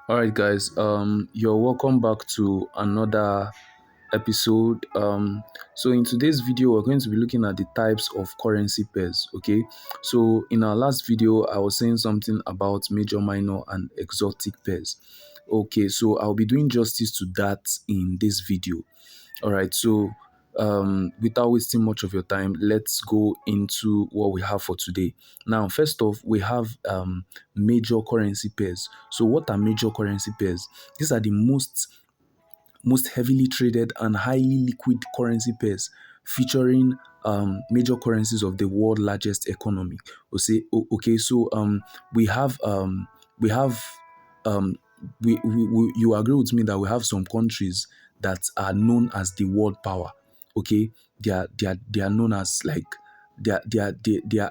All right, guys. You're welcome back to another episode. So in today's video, we're going to be looking at the types of currency pairs. Okay. So in our last video, I was saying something about major, minor, and exotic pairs. Okay. So I'll be doing justice to that in this video. All right. So without wasting much of your time, let's go into what we have for today. Now, first off, we have major currency pairs. So, what are major currency pairs? These are the most heavily traded and highly liquid currency pairs featuring major currencies of the world largest economy. Okay, so we have um, you agree with me that we have some countries that are known as the world power. Okay, they are known as like their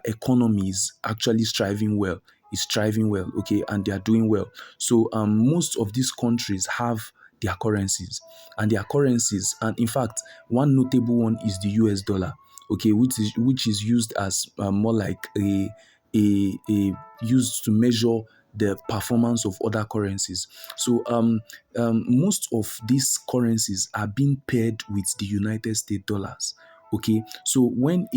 economy is actually striving well. Is striving well, okay, and they are doing well. So most of these countries have their currencies and in fact one notable one is the US dollar, okay, which is used as more like a used to measure the performance of other currencies. So most of these currencies are being paired with the United States dollars. Okay, so a when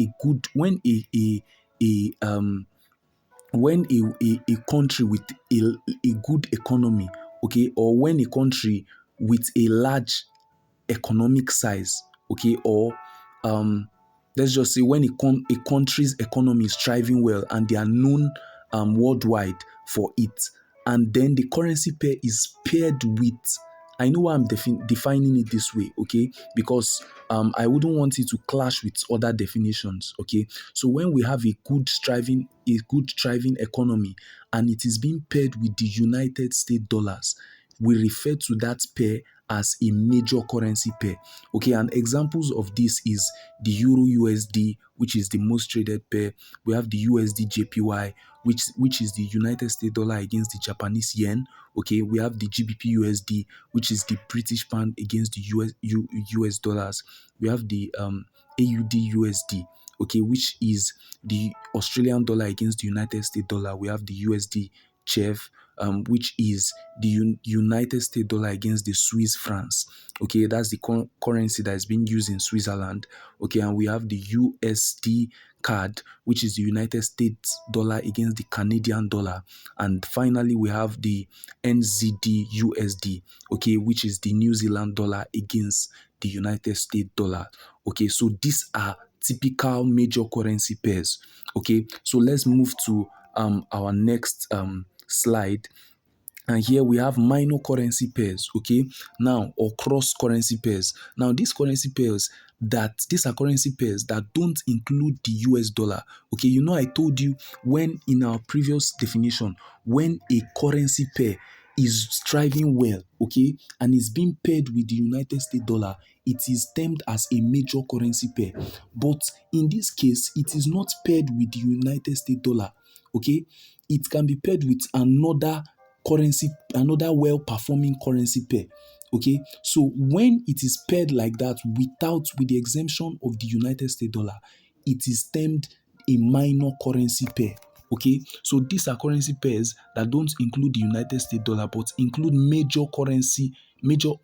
a country with a good economy, okay, or when a country with a large economic size, okay, or um, let's just say when a country's economy is thriving well and they are known worldwide for it, and then the currency pair is paired with, I know why I'm defining it this way, okay, because I wouldn't want it to clash with other definitions, okay. So when we have a good thriving economy and it is being paired with the United States dollars, we refer to that pair as a major currency pair. Okay, and examples of this is the Euro USD, which is the most traded pair. We have the USD JPY, which is the United States dollar against the Japanese yen. Okay, we have the GBP USD, which is the British pound against the US dollars. We have the AUD USD, okay, which is the Australian dollar against the United States dollar. We have the USD CHF, which is the United States dollar against the Swiss francs. Okay, that's the currency that is being used in Switzerland. Okay, and we have the USD card, which is the United States dollar against the Canadian dollar. And finally, we have the NZD USD, okay, which is the New Zealand dollar against the United States dollar. Okay, so these are typical major currency pairs. Okay, so let's move to our next slide. And here we have minor currency pairs, okay, now, or cross currency pairs. Now, these are currency pairs that don't include the US dollar. Okay, I told you when in our previous definition, when a currency pair is striving well, okay, and is being paired with the United States dollar, it is termed as a major currency pair. But in this case, it is not paired with the United States dollar, okay. It can be paired with another well-performing currency pair. Okay, so when it is paired like that with the exemption of the United States dollar, it is termed a minor currency pair. Okay, so these are currency pairs that don't include the United States dollar but include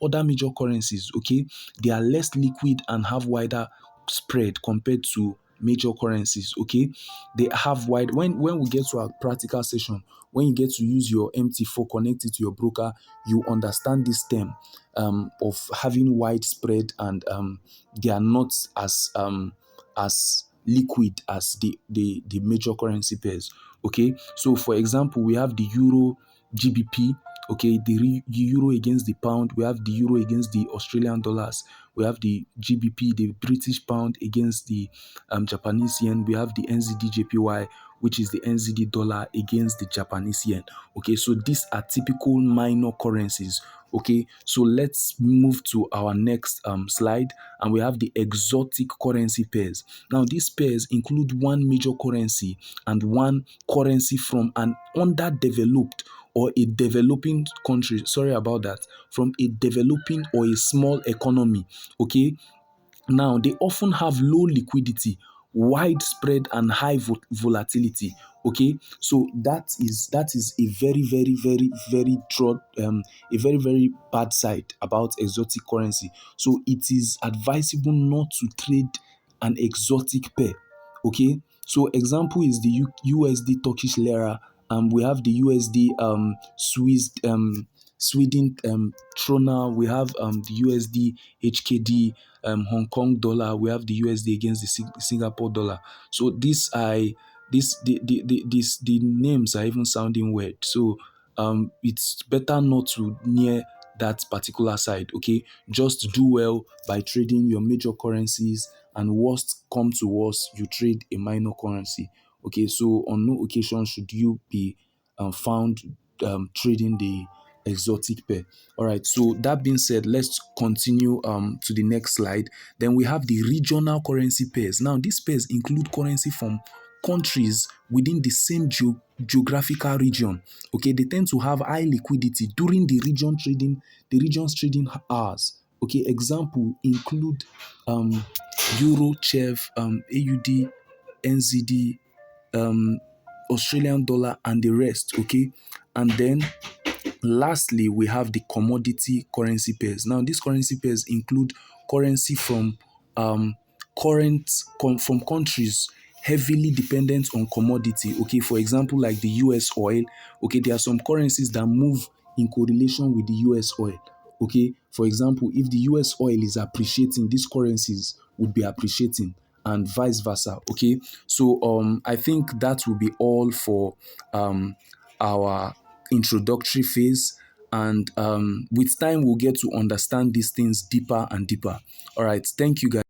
other major currencies. Okay, they are less liquid and have wider spread compared to major currencies. Okay, they have wide when we get to our practical session, when you get to use your MT4, connect it to your broker, you understand this term of having widespread, and they are not as liquid as the major currency pairs. Okay, so for example, we have the Euro GBP. Okay, the euro against the pound. We have the euro against the Australian dollars. We have the GBP, the British pound against the Japanese yen. We have the NZD JPY, which is the NZD dollar against the Japanese yen. Okay, so these are typical minor currencies. Okay, so let's move to our next slide, and we have the exotic currency pairs. Now, these pairs include one major currency and one currency from an underdeveloped or a developing country, sorry about that, from a developing or a small economy. Okay, now they often have low liquidity, widespread and high volatility. Okay, so that is a very very very very a very very bad side about exotic currency. So it is advisable not to trade an exotic pair. Okay, so example is the USD Turkish lira. We have the USD Sweden krona. We have the USD HKD, Hong Kong dollar. We have the USD against the Singapore dollar. So the names are even sounding weird. So it's better not to near that particular side. Okay, just do well by trading your major currencies, and worst come to worst, you trade a minor currency. Okay, so on no occasion should you be found trading the exotic pair. All right, so that being said, let's continue to the next slide. Then we have the regional currency pairs. Now these pairs include currency from countries within the same geographical region. Okay, they tend to have high liquidity during the region's trading hours. Okay, example include Euro, CHF, AUD, NZD, um, Australian dollar, and the rest. Okay, and then lastly, we have the commodity currency pairs. Now, these currency pairs include currency from um, from countries heavily dependent on commodity. Okay, for example, like the US oil. Okay, there are some currencies that move in correlation with the US oil. Okay, for example, if the US oil is appreciating, these currencies would be appreciating, and vice versa. Okay, so I think that will be all for our introductory phase, and with time we'll get to understand these things deeper and deeper. All right, thank you guys.